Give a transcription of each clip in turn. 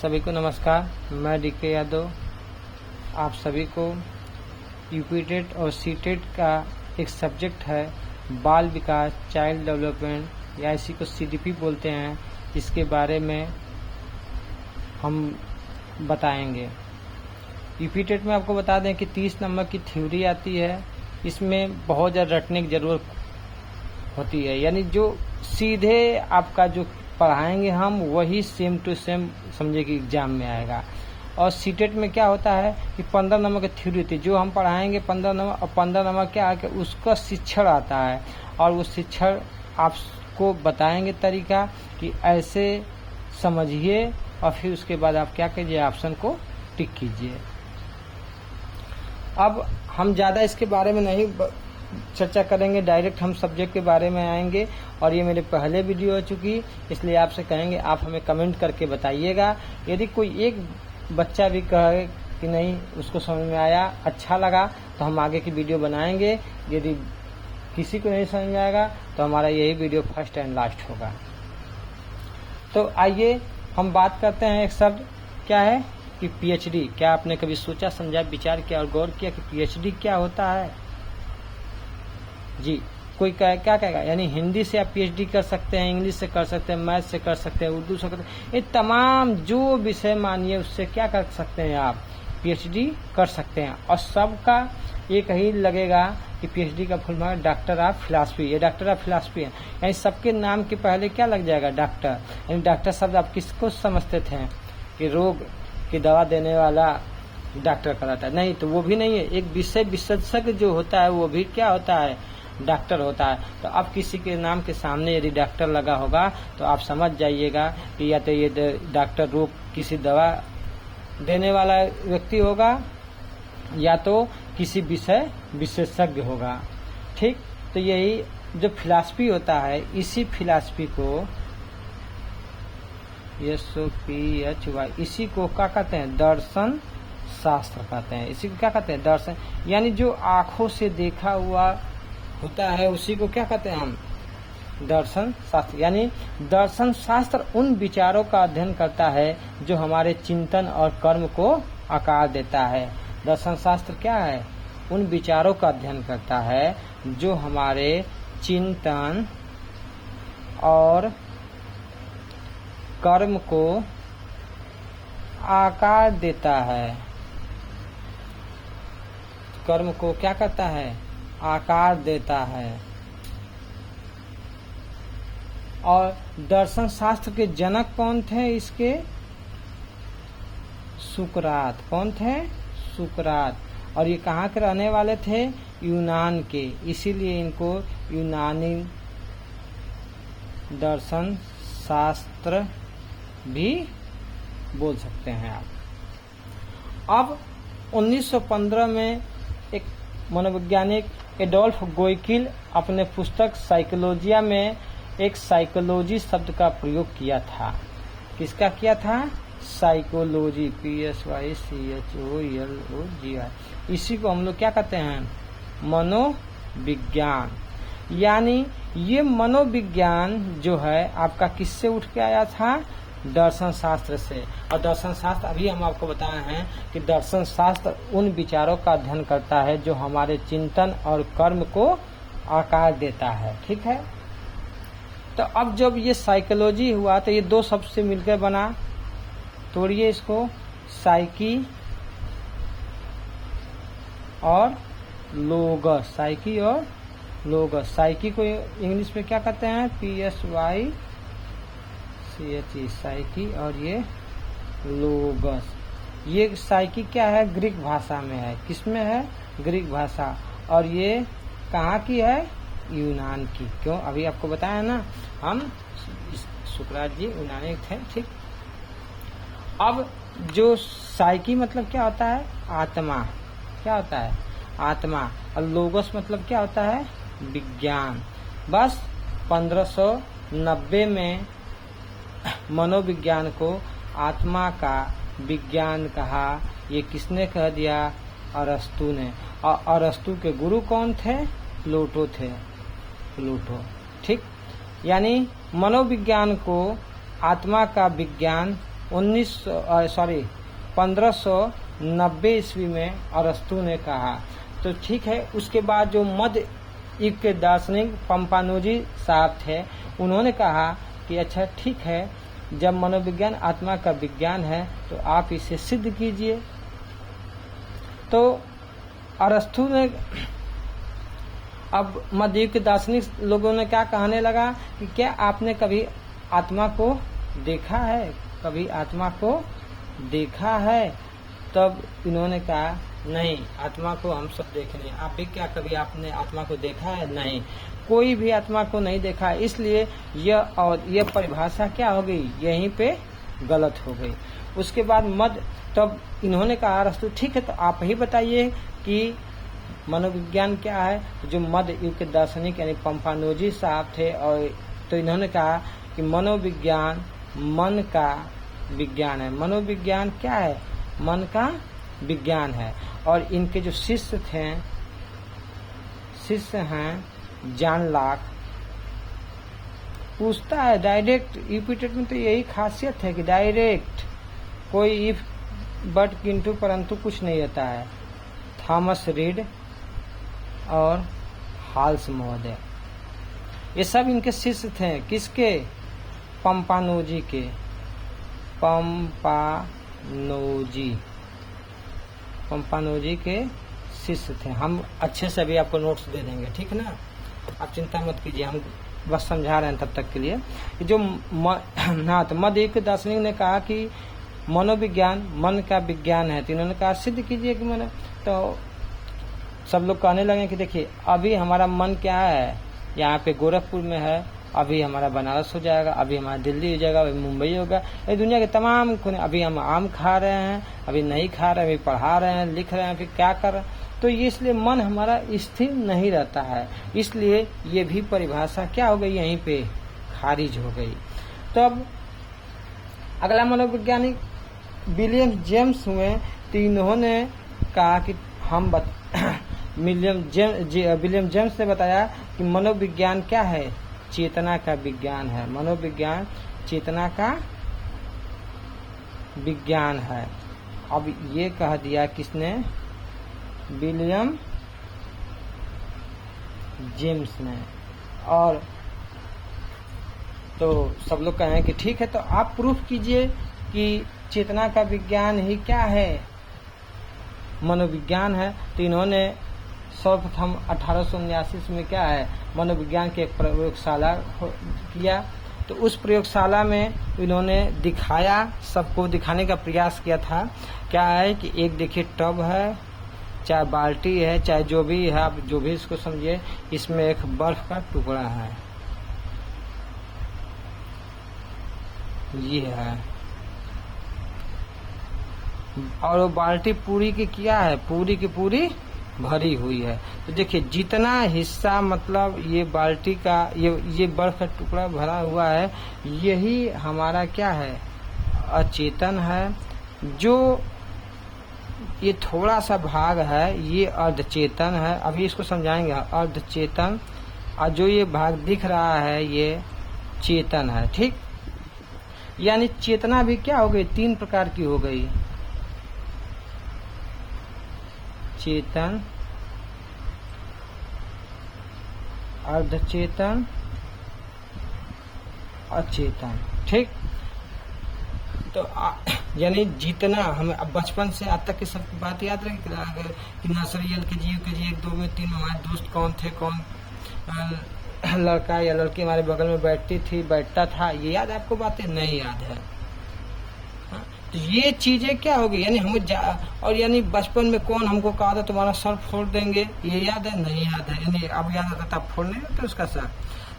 सभी को नमस्कार। मैं डीके यादव आप सभी को यूपी टेट और सी टेट का एक सब्जेक्ट है बाल विकास चाइल्ड डेवलपमेंट या इसी को सीडीपी बोलते हैं, इसके बारे में हम बताएंगे। यूपी टेट में आपको बता दें कि 30 नंबर की थ्योरी आती है। इसमें बहुत ज़्यादा रटने की ज़रूरत होती है, यानी जो सीधे आपका जो पढ़ाएंगे हम वही सेम टू सेम समझे कि एग्जाम में आएगा। और सीटेट में क्या होता है कि 15 नंबर की थ्योरी थी, जो हम पढ़ाएंगे 15 नंबर, और 15 नंबर क्या है कि उसका शिक्षण आता है और वो शिक्षण आपको बताएंगे तरीका कि ऐसे समझिए और फिर उसके बाद आप क्या कीजिए, ऑप्शन को टिक कीजिए। अब हम ज़्यादा इसके बारे में नहीं चर्चा करेंगे, डायरेक्ट हम सब्जेक्ट के बारे में आएंगे। और ये मेरे पहले वीडियो हो चुकी, इसलिए आपसे कहेंगे आप हमें कमेंट करके बताइएगा। यदि कोई एक बच्चा भी कहे कि नहीं उसको समझ में आया, अच्छा लगा, तो हम आगे की वीडियो बनाएंगे। यदि किसी को नहीं समझ में आएगा तो हमारा यही वीडियो फर्स्ट एंड लास्ट होगा। तो आइए हम बात करते हैं। एक शब्द क्या है कि पीएचडी। क्या आपने कभी सोचा, समझा, विचार किया और गौर किया कि पीएचडी क्या होता है? जी, कोई क्या कहेगा, यानी हिंदी से आप पीएचडी कर सकते हैं, इंग्लिश से कर सकते हैं, मैथ से कर सकते हैं, उर्दू से कर सकते हैं, ये तमाम जो विषय मानिए उससे क्या कर सकते हैं, आप पीएचडी कर सकते हैं। और सबका एक ही लगेगा कि पीएचडी का full form doctor of philosophy. ये डॉक्टर ऑफ फिलॉसफी है, यानी सबके नाम के पहले क्या लग जाएगा, डॉक्टर। यानी डॉक्टर शब्द आप किसको समझते थे कि रोग की दवा देने वाला डॉक्टर कराता है? नहीं, तो वो भी नहीं है। एक विषय विशेषज्ञ जो होता है वो भी क्या होता है, डॉक्टर होता है। तो अब किसी के नाम के सामने यदि डॉक्टर लगा होगा तो आप समझ जाइएगा कि या तो ये डॉक्टर रोग किसी दवा देने वाला व्यक्ति होगा या तो किसी विषय विशेषज्ञ होगा। ठीक, तो यही जो फिलॉसफी होता है, इसी फिलॉसफी को SOPHY इसी को क्या कहते हैं, दर्शन शास्त्र कहते हैं। इसी को क्या कहते हैं, दर्शन। यानी जो आंखों से देखा हुआ होता है उसी को क्या कहते हैं हम, दर्शन शास्त्र। यानी दर्शन शास्त्र उन विचारों का अध्ययन करता है जो हमारे चिंतन और कर्म को आकार देता है। दर्शन शास्त्र क्या है, उन विचारों का अध्ययन करता है जो हमारे चिंतन और कर्म को आकार देता है। कर्म को क्या करता है, आकार देता है। और दर्शन शास्त्र के जनक कौन थे इसके, सुकरात। कौन थे, सुकरात। और ये कहाँ के रहने वाले थे, यूनान के, इसीलिए इनको यूनानी दर्शन शास्त्र भी बोल सकते हैं आप। अब 1915 में एक मनोवैज्ञानिक एडोल्फ गोइकिल अपने पुस्तक साइकोलॉजिया में एक साइकोलॉजी शब्द का प्रयोग किया था। किसका किया था, साइकोलॉजी, PSYCHOLOGI। इसी को हम लोग क्या कहते हैं, मनोविज्ञान। यानी ये मनोविज्ञान जो है आपका किससे उठ के आया था, दर्शन शास्त्र से। और दर्शन शास्त्र अभी हम आपको बताए हैं कि दर्शन शास्त्र उन विचारों का अध्ययन करता है जो हमारे चिंतन और कर्म को आकार देता है। ठीक है, तो अब जब ये साइकोलॉजी हुआ तो ये दो शब्द से मिलकर बना, तोड़िए इसको, साइकी और लोगस। साइकी और लोगस। साइकी को इंग्लिश में क्या कहते हैं, PSYCHE, साइकी। और ये लोगस, ये साइकी क्या है, ग्रीक भाषा में है। किसमें है, ग्रीक भाषा। और ये कहाँ की है, यूनान की। क्यों, अभी आपको बताया ना, हम सुकरात जी यूनानी थे। ठीक, अब जो साइकी मतलब क्या होता है, आत्मा। क्या होता है, आत्मा। और लोगस मतलब क्या होता है, विज्ञान। बस 1590 में मनोविज्ञान को आत्मा का विज्ञान कहा। ये किसने कह दिया, अरस्तु ने। और अरस्तु के गुरु कौन थे, प्लूटो थे, प्लूटो। ठीक, यानी मनोविज्ञान को आत्मा का विज्ञान 1590 ईस्वी में अरस्तु ने कहा। तो ठीक है, उसके बाद जो मध्य युग के दार्शनिक पंपानोजी साहब थे, उन्होंने कहा कि अच्छा ठीक है, जब मनोविज्ञान आत्मा का विज्ञान है तो आप इसे सिद्ध कीजिए। तो अरस्तु ने, अब मध्य युग के दार्शनिक लोगों ने क्या कहने लगा कि क्या आपने कभी आत्मा को देखा है, कभी आत्मा को देखा है? तब इन्होंने कहा नहीं, आत्मा को हम सब देखे नहीं। आप भी क्या कभी आपने आत्मा को देखा है? नहीं, कोई भी आत्मा को नहीं देखा। इसलिए यह परिभाषा क्या हो गई, यहीं पे गलत हो गई। उसके बाद तब इन्होंने कहा अरस्तु ठीक है, तो आप ही बताइए कि मनोविज्ञान क्या है। जो मध्य युग के दार्शनिक यानी पंपानोजी साहब थे, और तो इन्होंने कहा कि मनोविज्ञान मन का विज्ञान है। मनोविज्ञान क्या है? मन का विज्ञान है। और इनके जो शिष्य हैं जॉन लॉक, पूछता है डायरेक्ट, यूपिटेट में तो यही खासियत है कि डायरेक्ट, कोई इफ बट किंतु परंतु कुछ नहीं रहता है। थॉमस रीड और हाल्स महोदय, ये सब इनके शिष्य थे। किसके? पंपानोजी के। पंपानोजी के शिष्य थे। हम अच्छे से भी आपको नोट्स दे देंगे, ठीक है ना, आप चिंता मत कीजिए, हम बस समझा रहे हैं तब तक के लिए। जो हाँ, तो मध्य युग के दार्शनिक ने कहा कि मनोविज्ञान मन का विज्ञान है, तो इन्होंने कहा सिद्ध कीजिए कि मन। तो सब लोग कहने लगे कि देखिए अभी हमारा मन क्या है, यहाँ पे गोरखपुर में है, अभी हमारा बनारस हो जाएगा, अभी हमारा दिल्ली हो जाएगा, अभी मुंबई होगा, ये दुनिया के तमाम कोने। अभी हम आम खा रहे हैं, अभी नहीं खा रहे, अभी पढ़ा रहे हैं, लिख रहे हैं, फिर क्या कर रहे हैं। तो ये इसलिए मन हमारा स्थिर नहीं रहता है, इसलिए ये भी परिभाषा क्या हो गई, यहीं पे खारिज हो गई। तब अगला मनोवैज्ञानिक विलियम जेम्स हुए, तो इन्होंने कहा कि विलियम जेम्स ने बताया कि मनोविज्ञान क्या है, चेतना का विज्ञान है। मनोविज्ञान चेतना का विज्ञान है। अब ये कह दिया किसने? विलियम जेम्स ने। और तो सब लोग कहें कि ठीक है, तो आप प्रूफ कीजिए कि चेतना का विज्ञान ही क्या है, मनोविज्ञान है। तो इन्होंने सर्वप्रथम 1879 में क्या है, मनोविज्ञान की एक प्रयोगशाला किया। तो उस प्रयोगशाला में इन्होंने दिखाया, सबको दिखाने का प्रयास किया था। क्या है कि एक देखिए टब है, चाहे बाल्टी है, चाहे जो भी है, आप जो भी इसको समझिए, इसमें एक बर्फ का टुकड़ा है, ये है, और वो बाल्टी पूरी की क्या है, पूरी की पूरी भरी हुई है। तो देखिए जितना हिस्सा, मतलब ये बाल्टी का ये बर्फ का टुकड़ा भरा हुआ है, यही हमारा क्या है, अचेतन है। जो ये थोड़ा सा भाग है, ये अर्धचेतन है। अभी इसको समझाएंगे, अर्धचेतन। और जो ये भाग दिख रहा है, ये चेतन है। ठीक, यानी चेतना भी क्या हो गई, 3 प्रकार की हो गई। चेतन, अर्धचेतन, अचेतन। ठीक, तो यानी जितना हमें अब बचपन से आज तक की सब बात याद रहे कि नर्सरी LKG UKG 1 2 में 3 में हमारे दोस्त कौन थे, कौन लड़का या लड़की हमारे बगल में बैठती थी, बैठता था, ये याद है आपको? बातें नहीं याद है। तो ये चीजें क्या होगी, यानी हमें और यानी बचपन में कौन हमको कहा था तुम्हारा सर फोड़ देंगे, ये याद है? नहीं याद है। यानी अब याद आता था, फोड़ नहीं होता उसका सर।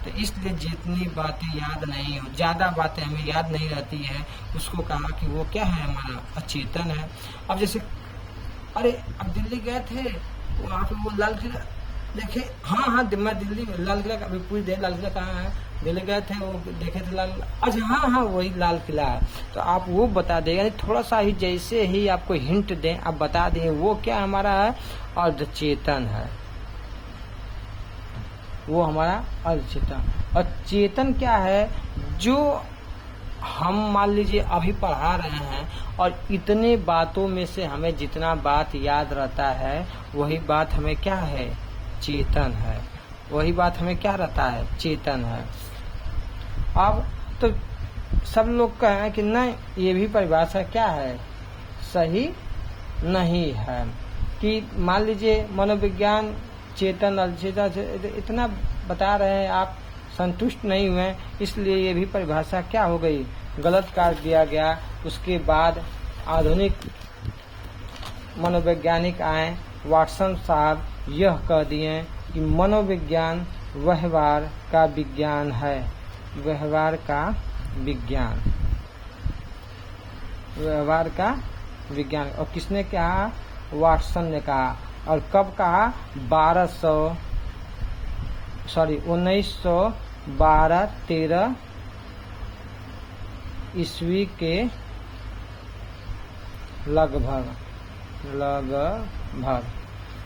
तो इसलिए जितनी बातें याद नहीं हो, ज्यादा बातें हमें याद नहीं रहती है, उसको कहा कि वो क्या है, हमारा अचेतन है। अब जैसे अरे अब दिल्ली गए थे, वहाँ पे वो लाल किला देखे, हाँ मैं दिल्ली में लाल किला, अभी पूरी देर लाल किला कहाँ है, दिल्ली गए थे, वो देखे थे लाल, अच्छा हाँ वही लाल किला है। तो आप वो बता दें, यानी थोड़ा सा ही, जैसे ही आपको हिंट दें आप बता दें वो क्या हमारा है, अर्धचेतन है, वो हमारा अर्धचेतन। और चेतन क्या है, जो हम मान लीजिए अभी पढ़ा रहे हैं और इतने बातों में से हमें जितना बात याद रहता है वही बात हमें क्या है, चेतन है। वही बात हमें क्या रहता है, चेतन है। अब तो सब लोग कहें कि नहीं, ये भी परिभाषा क्या है, सही नहीं है। कि मान लीजिए मनोविज्ञान चेतन अचेतन इतना बता रहे हैं, आप संतुष्ट नहीं हुए, इसलिए ये भी परिभाषा क्या हो गई, गलत कर दिया गया। उसके बाद आधुनिक मनोवैज्ञानिक आए, वाटसन साहब यह कह दिए कि मनोविज्ञान व्यवहार का विज्ञान है। व्यवहार का विज्ञान, व्यवहार का विज्ञान। और किसने कहा, वाटसन ने कहा। और कब कहा, 1912-13 ईस्वी के लगभग,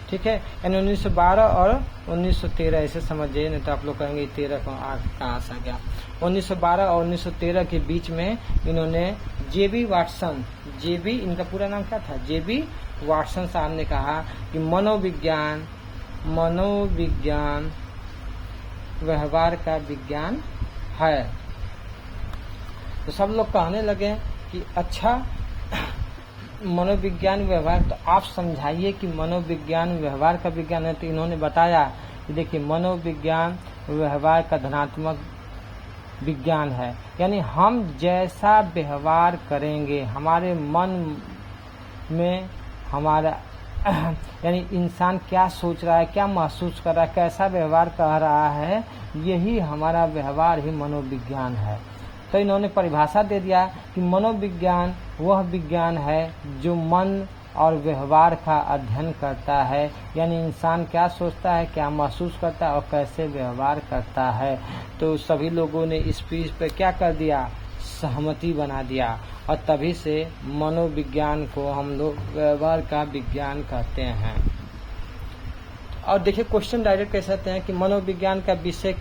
ठीक है। यानी 1912 और 1913 ऐसे समझिए, नहीं तो आप लोग कहेंगे 13 कहाँ से आ गया। 1912 और 1913 के बीच में इन्होंने जेबी वाटसन, जेबी इनका पूरा नाम क्या था, जेबी वाटसन साहब ने कहा कि मनोविज्ञान व्यवहार का विज्ञान है। तो सब लोग कहने लगे कि अच्छा मनोविज्ञान व्यवहार, तो आप समझाइए कि मनोविज्ञान व्यवहार का विज्ञान है। तो इन्होंने बताया कि देखिए मनोविज्ञान व्यवहार का धनात्मक विज्ञान है। यानी हम जैसा व्यवहार करेंगे, हमारे मन में हमारा यानी इंसान क्या सोच रहा है, क्या महसूस कर रहा है, कैसा व्यवहार कर रहा है, यही हमारा व्यवहार ही मनोविज्ञान है। तो इन्होंने परिभाषा दे दिया कि मनोविज्ञान वह विज्ञान है जो मन और व्यवहार का अध्ययन करता है। यानी इंसान क्या सोचता है, क्या महसूस करता है और कैसे व्यवहार करता है। तो सभी लोगों ने इस चीज पे क्या कर दिया, सहमति बना दिया। और तभी से मनोविज्ञान को हम लोग व्यवहार का विज्ञान कहते हैं। और देखिए क्वेश्चन डायरेक्ट कैसे आते हैं कि मनोविज्ञान का विषय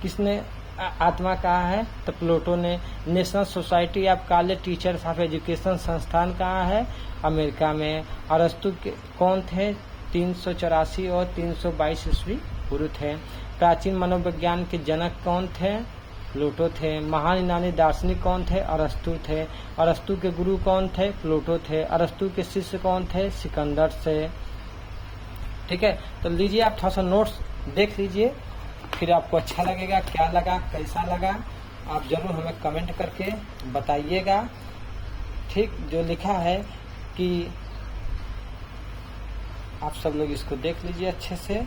किसने आत्मा कहा है, तो प्लेटो ने। National society of college teachers of education संस्थान कहाँ है, अमेरिका में। अरस्तु के कौन थे, 384 और 322 ईस्वी पूर्व थे। प्राचीन मनोविज्ञान के जनक कौन थे, प्लेटो थे। महान यूनानी दार्शनिक कौन थे, अरस्तु थे। अरस्तु के गुरु कौन थे, प्लेटो थे। अरस्तु के शिष्य कौन थे, सिकंदर से। ठीक है, तो लीजिए आप थोड़ा सा नोट्स देख लीजिए, फिर आपको अच्छा लगेगा, क्या लगा, कैसा लगा, आप जरूर हमें कमेंट करके बताइएगा। ठीक, जो लिखा है कि आप सब लोग इसको देख लीजिए अच्छे से,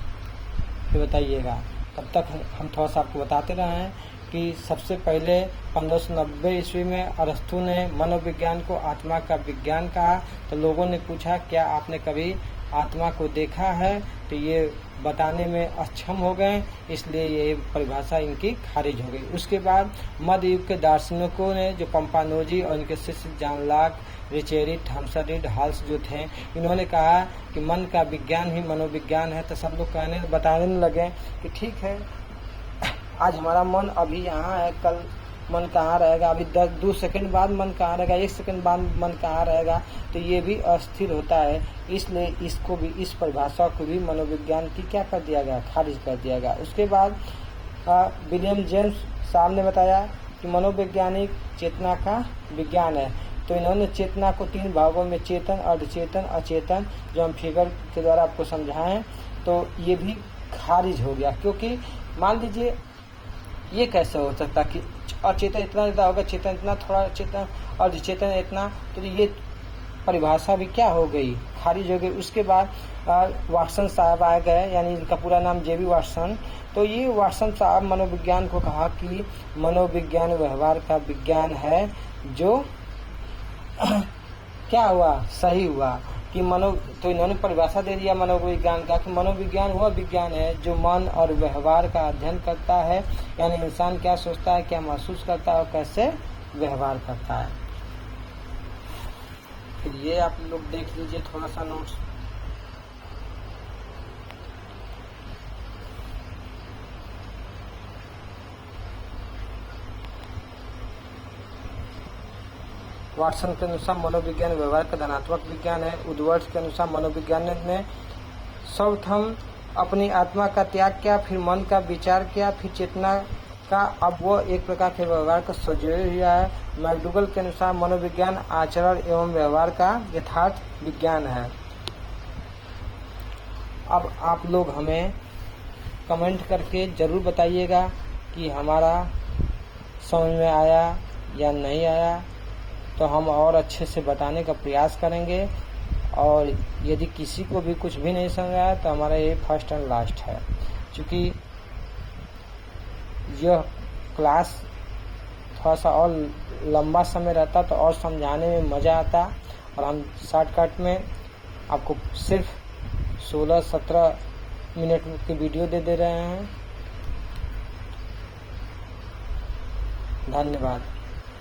फिर बताइएगा। तब तक हम थोड़ा सा आपको बताते रहे हैं कि सबसे पहले 1590 ईस्वी में अरस्तु ने मनोविज्ञान को आत्मा का विज्ञान कहा। तो लोगों ने पूछा क्या आपने कभी आत्मा को देखा है, तो ये बताने में अक्षम हो गए, इसलिए ये परिभाषा इनकी खारिज हो गई। उसके बाद मध्य युग के दार्शनिकों ने, जो पंपानोजी और इनके शिष्य जॉन लॉक, रिचेरी, थॉमसन रीड, हॉल्स जो थे, इन्होंने कहा कि मन का विज्ञान ही मनोविज्ञान है। तो सब लोग बताने लगे कि ठीक है, आज हमारा मन अभी यहाँ है, कल मन कहाँ रहेगा, अभी 2 सेकंड बाद मन कहाँ रहेगा, 1 सेकंड बाद मन कहाँ रहेगा। तो ये भी अस्थिर होता है, इसलिए इसको भी, इस परिभाषा को भी मनोविज्ञान की क्या कर दिया गया, खारिज कर दिया गया। उसके बाद विलियम जेम्स साहब ने बताया कि मनोवैज्ञानिक चेतना का विज्ञान है। तो इन्होंने चेतना को 3 भागों में, चेतन, अर्धचेतन, अचेतन, जो हम फिगर के द्वारा आपको समझाएं, तो ये भी खारिज हो गया। क्योंकि मान लीजिए ये कैसे हो सकता कि अचेतन इतना ज़्यादा होगा, चेतन इतना, थोड़ा चेतन, अर्धचेतन इतना, तो ये परिभाषा भी क्या हो गई, खारिज हो गई। उसके बाद वाटसन साहब आ गए, यानी इनका पूरा नाम जेबी वाटसन। तो ये वाटसन साहब मनोविज्ञान को कहा कि मनोविज्ञान व्यवहार का विज्ञान है, जो क्या हुआ, सही हुआ कि तो इन्होंने परिभाषा दे दिया मनोविज्ञान का कि मनोविज्ञान वह विज्ञान है जो मन और व्यवहार का अध्ययन करता है। यानी इंसान क्या सोचता है, क्या महसूस करता है और कैसे व्यवहार करता है। फिर ये आप लोग देख लीजिए थोड़ा सा नोट्स। वाटसन के अनुसार मनोविज्ञान व्यवहार का धनात्मक विज्ञान है। वुडवर्ड के अनुसार मनोविज्ञान ने सर्वप्रथम अपनी आत्मा का त्याग किया, फिर मन का विचार किया, फिर चेतना का, अब वो एक प्रकार के व्यवहार का सुझाव दिया है। मैकडूगल के अनुसार मनोविज्ञान आचरण एवं व्यवहार का यथार्थ विज्ञान है। अब आप लोग हमें कमेंट करके ज़रूर बताइएगा कि हमारा समझ में आया या नहीं आया, तो हम और अच्छे से बताने का प्रयास करेंगे। और यदि किसी को भी कुछ भी नहीं समझ आया तो हमारा ये फर्स्ट एंड लास्ट है, क्योंकि यह क्लास थोड़ा सा और लंबा समय रहता तो और समझाने में मज़ा आता, और हम शॉर्टकट में आपको सिर्फ 16-17 मिनट की वीडियो दे रहे हैं। धन्यवाद।